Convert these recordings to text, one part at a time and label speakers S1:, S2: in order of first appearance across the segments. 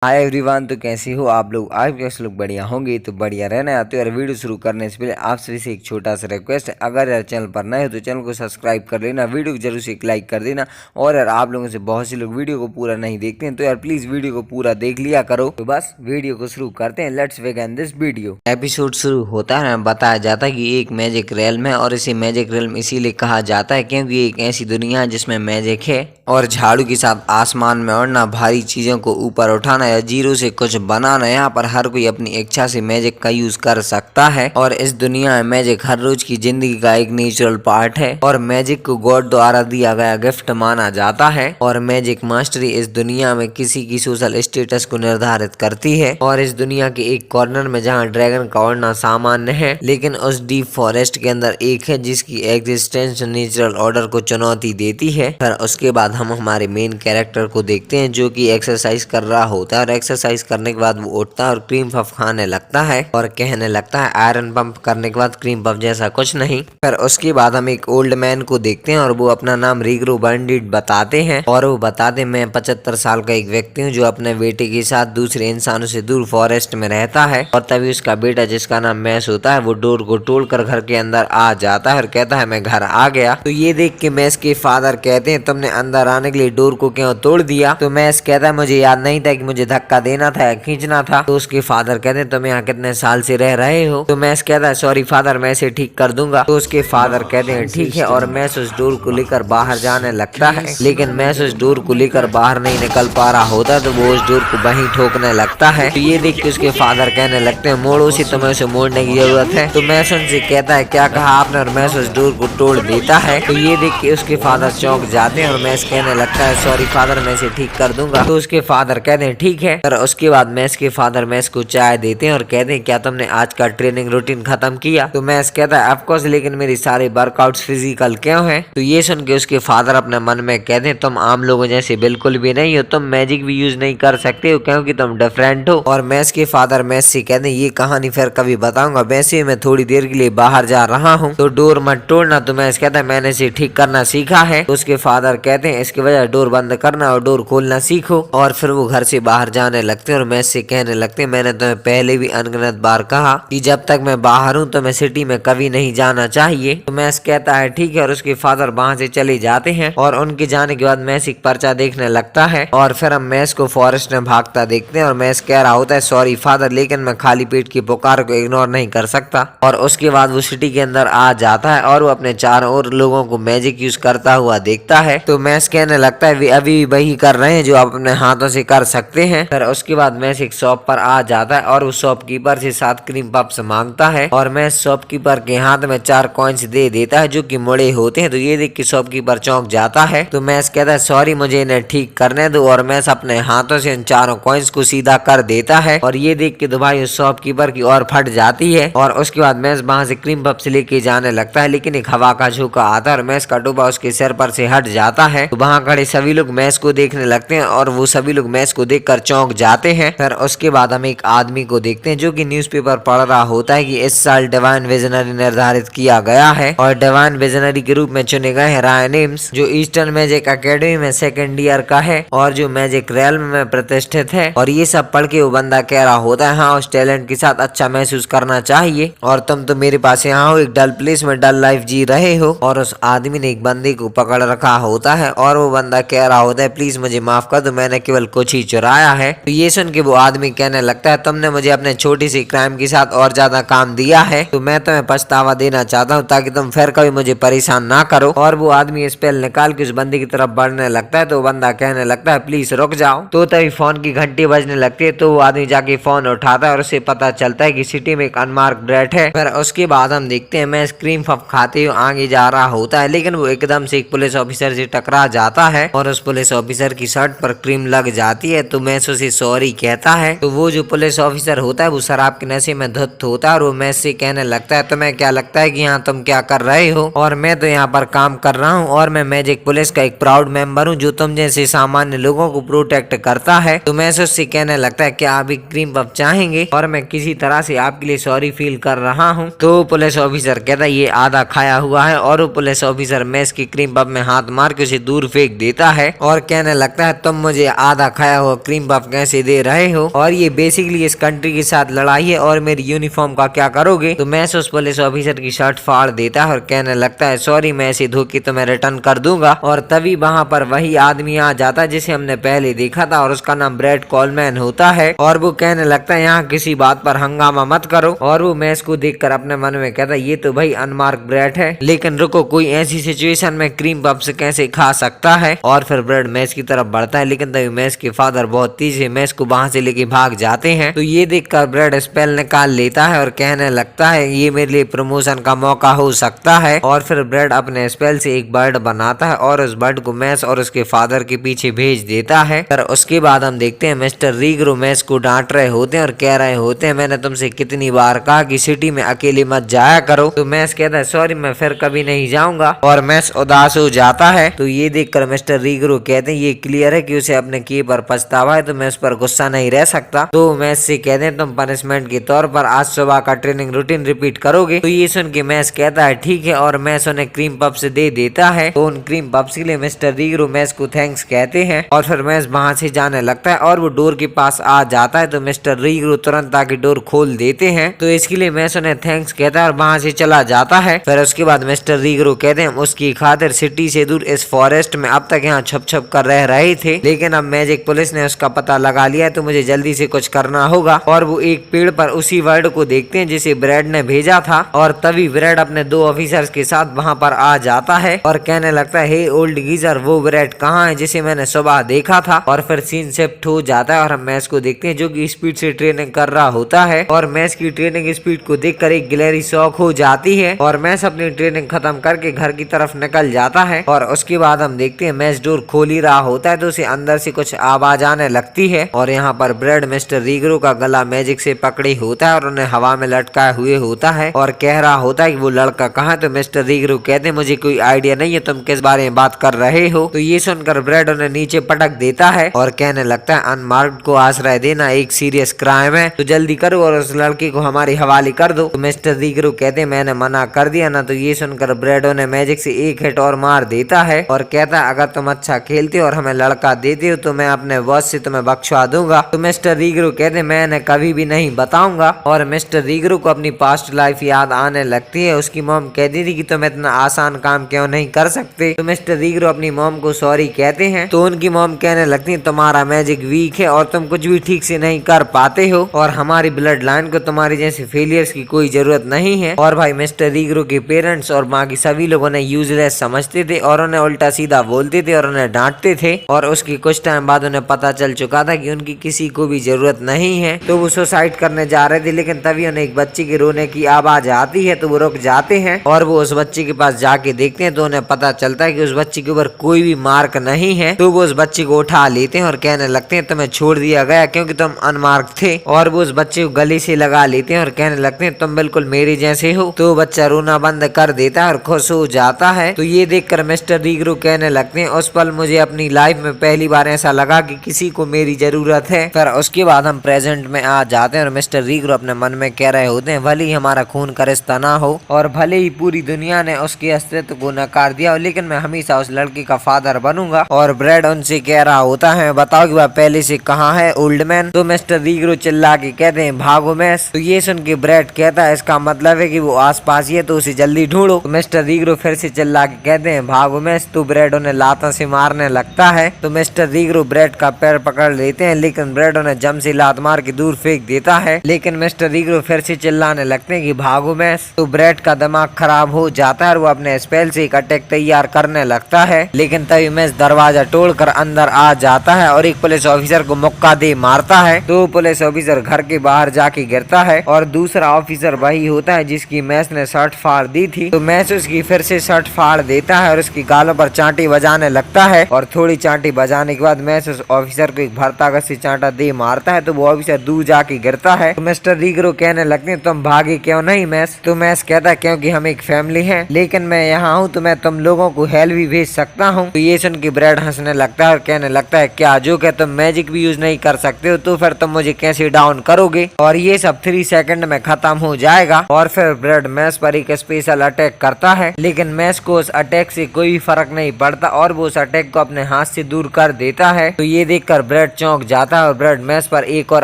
S1: Hi everyone. तो कैसे हो आप लोग? आप कैसे लोग बढ़िया होंगे? तो बढ़िया रहना है। तो यार वीडियो शुरू करने से पहले आप सभी से एक छोटा सा रिक्वेस्ट है, अगर यार चैनल पर नए हो तो चैनल को सब्सक्राइब कर लेना, वीडियो को जरूर से एक लाइक कर देना। और यार आप लोगों से बहुत से लोग वीडियो को पूरा नहीं देखते हैं, तो यार प्लीज वीडियो को पूरा देख लिया करो। तो बस वीडियो को शुरू करते हैं। Let's begin this video. Episode शुरू होता है, बताया जाता है कि एक मैजिक रेल्म है और इसे मैजिक रेल्म इसीलिए कहा जाता है क्योंकि एक ऐसी दुनिया है जिसमें मैजिक है और झाड़ू के साथ आसमान में उड़ना, भारी चीजों को ऊपर उठाना या जीरो से कुछ बनाना। यहाँ पर हर कोई अपनी इच्छा से मैजिक का यूज कर सकता है और इस दुनिया में मैजिक हर रोज की जिंदगी का एक नेचुरल पार्ट है और मैजिक को गॉड द्वारा दिया गया गिफ्ट माना जाता है। और मैजिक मास्टरी इस दुनिया में किसी की सोशल स्टेटस को निर्धारित करती है और इस दुनिया के एक कॉर्नर में जहाँ ड्रैगन का उड़ना सामान्य है, लेकिन उस डीप फॉरेस्ट के अंदर एक है जिसकी एग्जिस्टेंस नेचुरल ऑर्डर को चुनौती देती है। फिर उसके बाद हम हमारे मेन कैरेक्टर को देखते हैं जो कि एक्सरसाइज कर रहा होता है और एक्सरसाइज करने के बाद वो उठता है और क्रीम पफ खाने लगता है और कहने लगता है आयरन पंप करने के बाद क्रीम पफ जैसा कुछ नहीं। फिर उसके बाद हम एक ओल्ड मैन को देखते हैं और वो अपना नाम रिग्रो बंडिट बताते हैं और वो बताते मैं 75 साल का एक व्यक्ति हूँ जो अपने बेटे के साथ दूसरे इंसानों से दूर फॉरेस्ट में रहता है। और तभी उसका बेटा जिसका नाम मैस होता है वो डोर को तोड़कर घर के अंदर आ जाता है और कहता है मैं घर आ गया। तो ये देख के मैस के फादर कहते हैं तुमने अंदर आने के लिए डोर को क्यों तोड़ दिया? तो मैस कहता है मुझे याद नहीं था कि मुझे धक्का देना था या खींचना था। तो उसके फादर कहते हैं तुम यहाँ कितने साल से रह रहे हो? तो मैस कहता है सॉरी फादर, मैं इसे ठीक कर दूंगा। तो उसके फादर कहते हैं ठीक है और मैस उस डोर को लेकर बाहर जाने लगता है, लेकिन मैस उस डोर को लेकर बाहर नहीं निकल पा रहा होता तो वो उस डोर को वहीं ठोकने लगता है। तो ये देख के उसके फादर कहने लगते हैं मोड़ो से, तुम्हें उसे मोड़ने की जरूरत है। तो मैस उनसे कहता है क्या कहा आपने? और मैस उस डोर को तोड़ देता है। तो ये देख के उसके फादर चौंक जाते हैं और मैस कहने लगता है सॉरी फादर, मैं इसे ठीक कर दूंगा। तो उसके फादर कहते हैं ठीक है। और उसके बाद मैस के फादर मैस को चाय देते हैं और कहते हैं क्या तुमने आज का ट्रेनिंग रूटीन खत्म किया? तो मैस कहता है ऑफ कोर्स, लेकिन मेरी सारे वर्कआउट्स फिजिकल क्यों है? तो ये सुन के उसके फादर अपने मन में कहते हैं तुम आम लोगों जैसे बिल्कुल भी नहीं हो, तुम मैजिक भी यूज नहीं कर सकते हो क्योंकि तुम डिफरेंट हो। और मैस के फादर मैस से कहते हैं ये कहानी फिर कभी बताऊंगा, वैसे मैं थोड़ी देर के लिए बाहर जा रहा हूँ तो डोर मत तोड़ना। तो मैस कहता है मैंने इसे ठीक करना सीखा है। तो उसके फादर कहते हैं इसके वजह डोर बंद करना और डोर खोलना सीखो। और फिर वो घर से बाहर जाने लगते हैं और मैस से कहने लगते हैं मैंने तुम्हें पहले भी अनगिनत बार कहा कि जब तक मैं बाहर हूँ तो मैं सिटी में कभी नहीं जाना चाहिए। तो मैस कहता है ठीक है और उसके फादर वहां से चले जाते हैं और उनके जाने के बाद मैस एक पर्चा देखने लगता है और फिर हम मैस को फॉरेस्ट में भागता देखते हैं और मैस कह रहा होता है सॉरी फादर, लेकिन मैं खाली पेट की पुकार को इग्नोर नहीं कर सकता। और उसके बाद वो सिटी के अंदर आ जाता है और वो अपने चारों ओर लोगों को मैजिक यूज करता हुआ देखता है। तो मैस कहने लगता है वे अभी वही कर रहे हैं जो आप अपने हाथों से कर सकते हैं। फिर उसके बाद मैस एक शॉप पर आ जाता है और उस शॉपकीपर से 7 क्रीम पफ्स मांगता है और मैस शॉपकीपर के हाथ में 4 कॉइन्स दे देता है जो कि मुड़े होते हैं। तो ये देख के शॉपकीपर चौंक जाता है। तो मैस कहता है सॉरी मुझे इन्हें ठीक करने दो और मैस अपने हाथों से इन 4 कॉइन्स को सीधा कर देता है और ये देख के तो भाई उस शॉपकीपर की और फट जाती है। और उसके बाद मैस वहां से क्रीम पफ्स लेके जाने लगता है, लेकिन एक हवा का झोंका आता है और मैस का टोपा उसके सिर पर से हट जाता है। तो वहां खड़े सभी लोग मैस को देखने लगते हैं और वो सभी लोग मैस को देखकर चौंक जाते हैं। फिर उसके बाद हम एक आदमी को देखते हैं जो कि न्यूज़पेपर पढ़ रहा होता है कि इस साल डिवाइन विजनरी निर्धारित किया गया है और डिवाइन विजनरी के रूप में चुने गए हैं रायन एम्स जो ईस्टर्न मैजिक एकेडमी में सेकेंड ईयर का है और जो मैजिक रेल्म में प्रतिष्ठित है। और ये सब पढ़ के वो बंदा कह रहा होता है हाँ उस टैलेंट के साथ अच्छा महसूस करना चाहिए और तुम तो मेरे पास यहाँ हो, एक डल प्लेस में डल लाइफ जी रहे हो। और उस आदमी ने एक बंदे को पकड़ रखा होता है और वो बंदा कह रहा होता है प्लीज मुझे माफ कर दो, मैंने केवल कुछ ही चुराया है। तो ये सुन के वो आदमी कहने लगता है तुमने मुझे अपने छोटी सी क्राइम के साथ और ज्यादा काम दिया है तो मैं तुम्हें पछतावा देना चाहता हूँ ताकि तुम फिर कभी मुझे परेशान ना करो। और वो आदमी स्पेल निकाल के उस बंदे की तरफ बढ़ने लगता है तो वो बंदा कहने लगता है प्लीज रुक जाओ। तो तभी फोन की घंटी बजने लगती है तो वो आदमी जाके फोन उठाता है और उसे पता चलता है कि सिटी में एक अनमार्क्ड रेट है। फिर उसके बाद हम देखते हैं मैं क्रीम पफ खाते हुए आगे जा रहा होता है, लेकिन वो एकदम से एक पुलिस ऑफिसर से टकरा जाता है और उस पुलिस ऑफिसर की शर्ट पर क्रीम लग जाती है। तो मैस उसे सॉरी कहता है। तो वो जो पुलिस ऑफिसर होता है वो शराब के नशे में धुत होता है और वो मैस से कहने लगता है तुम्हें क्या लगता है कि यहाँ तुम क्या कर रहे हो? और मैं तो यहाँ पर काम कर रहा हूँ और मैं मैजिक पुलिस का एक प्राउड मेंबर हूँ जो तुम जैसे सामान्य लोगों को प्रोटेक्ट करता है। तो मैस उससे कहने लगता है क्या आप एक क्रीम पफ चाहेंगे और मैं किसी तरह से आपके लिए सॉरी फील कर रहा हूँ। तो पुलिस ऑफिसर कहता है ये आधा खाया हुआ है और वो पुलिस ऑफिसर मैस की क्रीम पफ में हाथ मार के उसे दूर फेंक देता है और कहने लगता है तुम मुझे आधा खाया हुआ क्रीम पफ कैसे दे रहे हो और ये बेसिकली इस कंट्री के साथ लड़ाई है और मेरी यूनिफॉर्म का क्या करोगे। तो मैस उस पुलिस ऑफिसर की शर्ट फाड़ देता है और कहने लगता है सॉरी मैं ऐसी धोखी तो मैं रिटर्न कर दूंगा। और तभी वहाँ पर वही आदमी आ जाता है जिसे हमने पहले देखा था और उसका नाम ब्रैड कोलमैन होता है और वो कहने लगता है यहाँ किसी बात पर हंगामा मत करो। और वो मैस को देखकर अपने मन में कहता है ये तो भाई अनमार्क ब्रेड है, लेकिन रुको कोई ऐसी सिचुएशन में क्रीम पफ से कैसे खा सकता है। और फिर ब्रेड मैस की तरफ बढ़ता है, लेकिन तभी मैस के फादर बहुत तेज है मैस को वहां से लेके भाग जाते हैं। तो ये देखकर ब्रेड स्पेल निकाल लेता है और कहने लगता है ये मेरे लिए प्रमोशन का मौका हो सकता है। और फिर ब्रेड अपने स्पेल से एक बर्ड बनाता है और उस बर्ड को मैस और उसके फादर के पीछे भेज देता है। फिर उसके बाद हम देखते हैं मिस्टर रीग्रो मैस को डांट रहे होते हैं और कह रहे होते हैं मैंने तुमसे कितनी बार कहा कि सिटी में अकेले मत जाया करो। तो मैस कहता है सॉरी मैं फिर कभी नहीं जाऊंगा और मैस उदास हो जाता है। तो ये देखकर मिस्टर रीग्रो कहते हैं ये क्लियर है कि उसे अपने किए पर पछतावा है तो मैं उस पर गुस्सा नहीं रह सकता। तो मैस से कहते हैं तुम पनिशमेंट के तौर पर आज सुबह का ट्रेनिंग रूटीन रिपीट करोगे। तो ये सुन के मैस कहता है ठीक है और मैस उन्हें क्रीम पफ्स दे देता है। तो उन क्रीम पफ्स के लिए मिस्टर रीग्रो मैस को थैंक्स कहते हैं और फिर मैस वहां से जाने लगता है और वो डोर के पास आ जाता है। तो मिस्टर रीग्रो तुरंत आके डोर खोल देते हैं। तो इसके लिए मैस उन्हें थैंक्स कहता है और वहां से चला जाता है। फिर उसके बाद मिस्टर रीग्रो कहते हैं उसकी खातिर सिटी से दूर इस फॉरेस्ट में अब तक यहाँ छप छप कर रह रहे थे, लेकिन अब मैजिक पुलिस ने उसका पता लगा लिया है तो मुझे जल्दी से कुछ करना होगा। और वो एक पेड़ पर उसी वर्ड को देखते हैं जिसे ब्रेड ने भेजा था और तभी ब्रेड अपने दो ऑफिसर्स के साथ वहाँ पर आ जाता है और कहने लगता है हे ओल्ड गीजर वो ब्रेड कहाँ है जिसे मैंने सुबह देखा था। और फिर सीन शिफ्ट हो जाता है और हम मैस को देखते हैं जो कि स्पीड से ट्रेनिंग कर रहा होता है और मैस की ट्रेनिंग स्पीड को देखकर एक गिलहरी शॉक हो जाती है और मैस अपनी ट्रेनिंग खत्म करके घर की तरफ निकल जाता है। और उसके बाद हम देखते हैं मैस डोर खोल ही रहा होता है तो उसे अंदर से कुछ आवाज आने लगती है और यहाँ पर ब्रेड मिस्टर रीग्रो का गला मैजिक से पकड़े होता है और उन्हें हवा में लटकाए हुए होता है और कह रहा होता है कि वो लड़का कहाँ है। तो मिस्टर रीग्रो कहते हैं मुझे कोई आइडिया नहीं है तुम किस बारे में बात कर रहे हो। तो ये सुनकर ब्रेड उन्हें नीचे पटक देता है और कहने लगता है अनमार्क्ड को आश्रय देना एक सीरियस क्राइम है तो जल्दी करो और उस लड़के को हमारे हवाले कर दो। तो मिस्टर रीग्रो कहते हैं मैंने मना कर दिया ना। तो ये सुनकर ब्रेड उन्हें मैजिक से एक हिट और मार देता है और कहता है अगर तुम अच्छा खेलते हो और हमें लड़का देते हो तो मैं अपने बॉस से तुम्हें बख्शवा दूंगा। तो मिस्टर रीग्रो कहते हैं मैं कभी भी नहीं बताऊंगा। और मिस्टर रीग्रो को अपनी पास्ट लाइफ याद आने लगती है। उसकी मॉम कहती थी कि तुम इतना आसान काम क्यों नहीं कर सकते। तो मिस्टर रीग्रो अपनी मॉम को सॉरी कहते हैं तो उनकी मॉम कहने लगती है तुम्हारा मैजिक वीक है और तुम कुछ भी ठीक से नहीं कर पाते हो और हमारी ब्लड लाइन को तुम्हारी जैसे फेलियर्स की कोई जरूरत नहीं है। और भाई मिस्टर रीग्रो के पेरेंट्स और बाकी सभी लोग उन्हें यूजलेस समझते थे और उन्हें उल्टा सीधा बोलते थे और उन्हें डांटते थे और उसके कुछ टाइम बाद उन्हें पता चल चुका था कि उनकी किसी को भी जरूरत नहीं है। तो वो सुसाइड करने जा रहे थे, लेकिन तभी उन्हें एक बच्चे के रोने की आवाज आती है तो वो रुक जाते हैं और वो उस बच्चे के पास जाके देखते हैं तो उन्हें पता चलता है कि उस बच्चे के ऊपर कोई भी मार्क नहीं है। तो वो उस बच्चे को उठा लेते हैं और कहने लगते हैं तुम्हें छोड़ दिया गया क्योंकि तुम अनमार्क थे। और वो उस बच्चे को गले से लगा लेते हैं और कहने लगते हैं तुम बिल्कुल मेरे जैसे हो। तो बच्चा रोना बंद कर देता है और खुश हो जाता है। तो ये देखकर मिस्टर रीग्रो कहने लगते हैं उस पल मुझे अपनी लाइफ में पहली बार ऐसा लगा कि किसी को मेरी जरूरत है। फिर उसके बाद हम प्रेजेंट में आ जाते हैं और मिस्टर रीग्रो अपने मन में कह रहे होते हैं भले ही हमारा खून का रिश्ता ना हो और भले ही पूरी दुनिया ने उसके अस्तित्व को नकार दिया लेकिन मैं हमेशा उस लड़की का फादर बनूंगा। और ब्रेड उनसे कह रहा होता है बताओ कि वह पहले से कहाँ है ओल्ड मैन। तो मिस्टर रीग्रो चिल्ला के कहते हैं भागो मैस। तो ये सुन के ब्रेड कहता है इसका मतलब है कि वो आस पास ही है तो उसे जल्दी ढूंढो। तो मिस्टर रीग्रो फिर से चिल्ला के कहते हैं भागो मैस। तो ब्रेड उन्हें लातों से मारने लगता है। तो मिस्टर रीग्रो ब्रेड का पैर पकड़ लेते हैं लेकिन ब्रेड उन्हें जम से लात मार के दूर फेंक देता है। लेकिन मिस्टर रीग्रो फिर से चिल्लाने लगते हैं कि भागो मैस। तो ब्रेड का दिमाग खराब हो जाता है और वो अपने स्पेल से एक अटैक तैयार करने लगता है, लेकिन तभी मैस दरवाजा तोड़कर अंदर आ जाता है और एक पुलिस ऑफिसर को मुक्का दे मारता है। तो पुलिस ऑफिसर घर के बाहर जाके गिरता है और दूसरा ऑफिसर वही होता है जिसकी मैस ने शर्ट फाड़ दी थी। तो मैस उसकी फिर से शर्ट फाड़ देता है और उसकी गालों पर चांटी बजाने लगता है और थोड़ी चांटी बजाने के बाद मैस उस ऑफिसर को एक भरतागत से चांटा दे मारता है। तो वो ऑफिसर दूर जाके गिरता है। तो मिस्टर रीग्रो कहने लगते हैं तुम भागे क्यों नहीं मैस। तो मैस कहता है क्योंकि हम एक फैमिली हैं, लेकिन मैं यहाँ हूँ तो मैं तुम लोगों को हेल्प भी भेज सकता हूँ। तो ये सुन के ब्रेड हंसने लगता है और कहने लगता है क्या जो क्या तुम मैजिक भी यूज नहीं कर सकते हो तो फिर तुम मुझे कैसे डाउन करोगे। और ये सब 3 सेकंड में खत्म हो जाएगा। और फिर ब्रेड मैस पर एक स्पेशल अटैक करता है, लेकिन मैस को उस अटैक से कोई फर्क नहीं पड़ता और वो उस अटैक को अपने हाथ से दूर कर देता है। तो ये देखकर ब्रेड ब्रेड चौंक जाता है और ब्रेड मैस पर एक और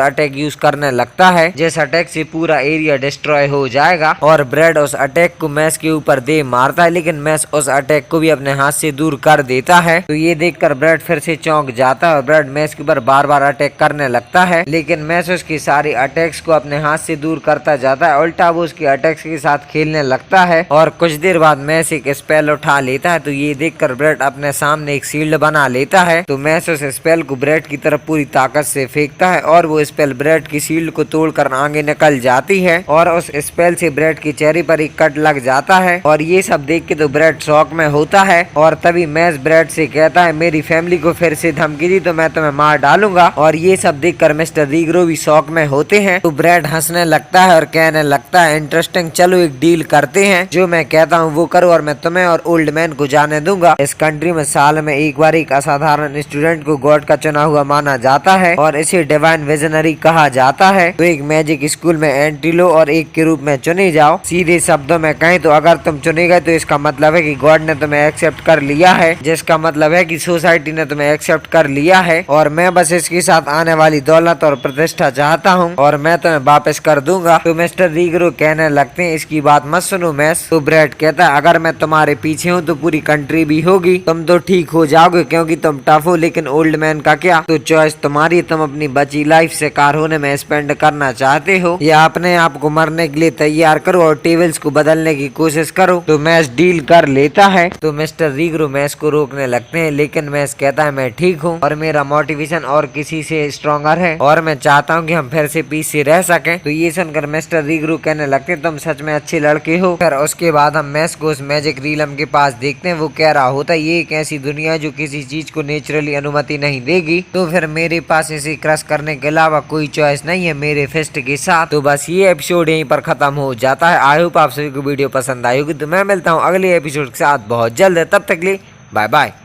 S1: अटैक यूज करने लगता है। जिस अटैक से पूरा एरिया डिस्ट्रॉय हो जाएगा और ब्रेड उस अटैक को मैस के ऊपर दे मारता है, लेकिन मैस उस अटैक को भी अपने हाथ से दूर कर देता है। तो ये देखकर ब्रेड फिर से चौंक जाता है और ब्रेड मैस के ऊपर बार बार अटैक करने लगता है, लेकिन मैस उसकी सारी अटैक्स को अपने हाथ से दूर करता जाता है। उल्टा वो उसके अटैक्स के साथ खेलने लगता है और कुछ देर बाद मैस एक स्पेल उठा लेता है। तो ये देखकर ब्रेड अपने सामने एक शील्ड बना लेता है। तो मैस उस स्पेल को ब्रेड की तरफ पूरी ताकत से फेंकता है और वो स्पेल ब्रेड की शील्ड को तोड़कर आगे निकल जाती है और उस स्पेल से ब्रेड की चेहरे पर एक कट लग जाता है। और ये सब देख के तो ब्रेड शॉक में होता है और तभी मैस ब्रेड से कहता है, मेरी फैमिली को फिर से धमकी दी तो मैं तुम्हें मार डालूंगा। और ये सब देखकर मिस्टर रीग्रो भी शॉक में होते हैं। तो ब्रेड हंसने लगता है और कहने लगता है, इंटरेस्टिंग, चलो एक डील करते हैं, जो मैं कहता हूँ वो करो और मैं तुम्हें और ओल्ड मैन को जाने दूंगा। इस कंट्री में साल में एक बार एक असाधारण स्टूडेंट को गॉड का चुना हुआ माना जाता है और इसे डिवाइन विजनरी कहा जाता है। तो एक मैजिक स्कूल में एंट्री लो और एक के रूप में चुने जाओ। सीधे शब्दों में कहें तो अगर तुम चुने गए तो इसका मतलब है कि गॉड ने तुम्हें एक्सेप्ट कर लिया है, जिसका मतलब है कि सोसाइटी ने तुम्हें एक्सेप्ट कर लिया है और मैं बस इसके साथ आने वाली दौलत और प्रतिष्ठा चाहता हूँ और मैं तुम्हें वापस कर दूंगा। तो मिस्टर रीग्रो कहने लगते हैं, इसकी बात मत सुनो मैस। तो ब्रेड कहता है, अगर मैं तुम्हारे पीछे हूँ तो पूरी कंट्री भी होगी, तुम तो ठीक हो जाओगे क्योंकि तुम टफ हो, लेकिन ओल्ड मैन का क्या? तो चॉइस तुम्हारी, तुम अपनी बची लाइफ शिकार होने में स्पेंड करना चाहते हो या अपने आप को मरने के लिए तैयार करो और टेबल्स को बदलने की कोशिश करो। तो मैस डील कर लेता है। तो मिस्टर रीग्रो मैस को रोकने लगते हैं, लेकिन मैस कहता है, मैं ठीक हूँ और मेरा मोटिवेशन और किसी से स्ट्रॉन्गर है और मैं चाहता हूँ कि हम फिर से पीस से रह सकें। तो ये सुनकर मिस्टर रीग्रो कहने लगते हैं, तुम सच में अच्छे लड़के हो। फिर उसके बाद हम मैस को उस मैजिक रीलम के पास देखते हैं। वो कह रहा होता है, ये एक ऐसी दुनिया है जो किसी चीज को नेचुरली अनुमति नहीं देगी, तो फिर मेरे पास इसे क्रश करने के अलावा कोई चॉइस नहीं है मेरे फिस्ट के साथ। तो बस ये एपिसोड यहीं पर खत्म हो जाता है। आई होप आप सभी को वीडियो पसंद आई होगी। तो मैं मिलता हूँ अगले एपिसोड के साथ बहुत जल्द। तब तक के लिए बाय बाय।